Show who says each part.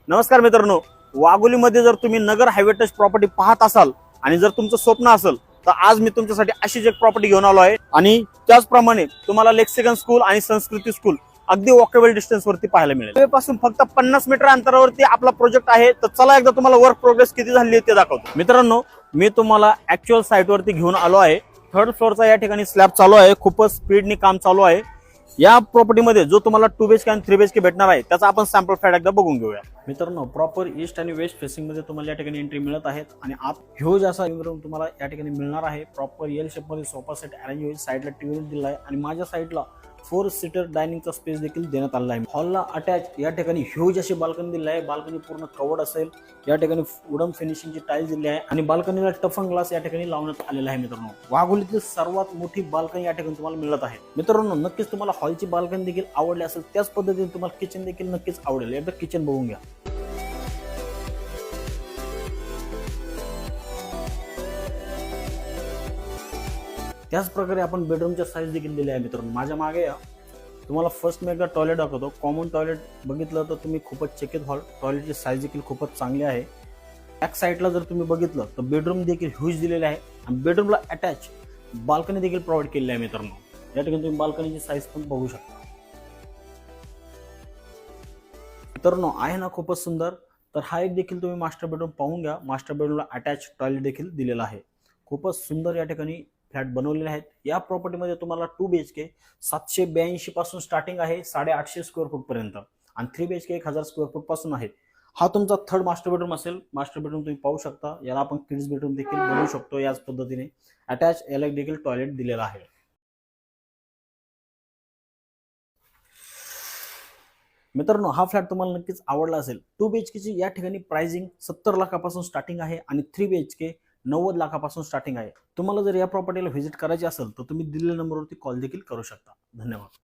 Speaker 1: नमस्कार मित्रांनो, वाघोलीमध्ये जर तुम्ही नगर हायवे टच प्रॉपर्टी पाहत असाल आणि जर तुमचं स्वप्न असेल तर आज मी तुमच्यासाठी अशीच एक प्रॉपर्टी घेऊन आलो आहे। आणि त्याचप्रमाणे तुम्हाला लेक्सिकन स्कूल आणि संस्कृती स्कूल अगदी वॉकेबल डिस्टन्स वरती पाहायला मिळेल। पासून फक्त 50 मीटर अंतरावरती आपला प्रोजेक्ट आहे। तर चला एकदा तुम्हाला वर्क प्रोग्रेस किती झाली आहे ते दाखवतो। मित्रांनो, मी तुम्हाला ऍक्च्युअल साइट वरती घेऊन आलो आहे। थर्ड फ्लोअरचा या ठिकाणी स्लॅब चालू आहे, खूपच स्पीडनी काम चालू आहे। या प्रॉपर्टीमध्ये जो तुम्हाला 2 BHK आणि 3 BHK भेटणार आहे त्याचा आपण सॅम्पल फ्लॅट एकदा बघून घेऊया। मित्रांनो, प्रॉपर ईस्ट आणि वेस्ट फेसिंग मध्ये तुम्हाला या ठिकाणी एंट्री मिळत आहेत आणि आत ह्यूज असा लिव्हिंग रूम तुम्हाला या ठिकाणी मिळणार आहे। प्रॉपर एल शेप मध्ये सोफा सेट अरेंज होईल, साइडला टीव्ही दिला आहे आणि माझ्या साइडला 4 सीटर डायनिंगचा स्पेस देखील देण्यात आला आहे। हॉलला अटॅच या ठिकाणी ह्यूज अशी बाल्कनी दिली आहे। बाल्कनी पूर्ण कवर्ड असेल, या ठिकाणी वुडन फिनिशिंगची टाइल्स दिली आहे आणि बाल्कनीला टफन ग्लास या ठिकाणी लावण्यात आलेला आहे। मित्रांनो, वाघोलीतील सर्वात मोठी बाल्कनी या ठिकाणी तुम्हाला मिळत आहे। मित्रांनो, नक्कीच तुम्हाला हॉलची बाल्कनी देखील आवडली असेल, त्याच पद्धतीने तुम्हाला किचन देखील नक्कीच आवडेल। एकदा किचन बघून घ्या। त्याच प्रकारे आपण बेडरूमच्या साईज देखील दिल्या आहे। मित्रांनो, माझ्या मागे या तुम्हाला फर्स्ट मी एकदा टॉयलेट दाखवतो। कॉमन टॉयलेट बघितलं तर तुम्ही खूपच चकित व्हाल। टॉयलेटची साईज देखील खूपच चांगली आहे। बॅक साईडला जर तुम्ही बघितलं तर बेडरूम देखील ह्यूज दिलेले आहे आणि बेडरूमला अटॅच बाल्कनी देखील प्रोव्हाइड केलेली आहे। मित्रांनो, या ठिकाणी तुम्ही बाल्कनीची साईज पण बघू शकता। मित्रांनो, आहे ना खूपच सुंदर। तर हा एक देखील तुम्ही मास्टर बेडरूम पाहून घ्या। मास्टर बेडरूमला अटॅच टॉयलेट देखील दिलेला आहे। खूपच सुंदर या ठिकाणी फ्लॅट बनवलेले आहेत। या प्रॉपर्टीमध्ये तुम्हाला 2 BHK 782 पासून स्टार्टिंग आहे 850 स्क्वेअर फूट पर्यंत आणि 3 BHK 1000 स्क्वेअर फूट पासून आहे। हा तुमचा थर्ड मास्टर बेडरूम असेल। मास्टर बेडरूम तुम्ही पाहू शकता, याला आपण किड्स बेडरूम देखील बनवू शकतो। याच पद्धतीने अटॅच याला देखील टॉयलेट दिलेला आहे। मित्रांनो, हा फ्लॅट तुम्हाला नक्कीच आवडला असेल। 2 BHK ची या ठिकाणी प्राइसिंग 70 लाखापासून स्टार्टिंग आहे आणि 3 BHK 90 लाखापासून स्टार्टिंग आहे। तुम्हाला जर या प्रॉपर्टीला व्हिजिट करायची असेल तर तुम्ही दिलेल्या नंबरवरती कॉल देखील करू शकता। धन्यवाद।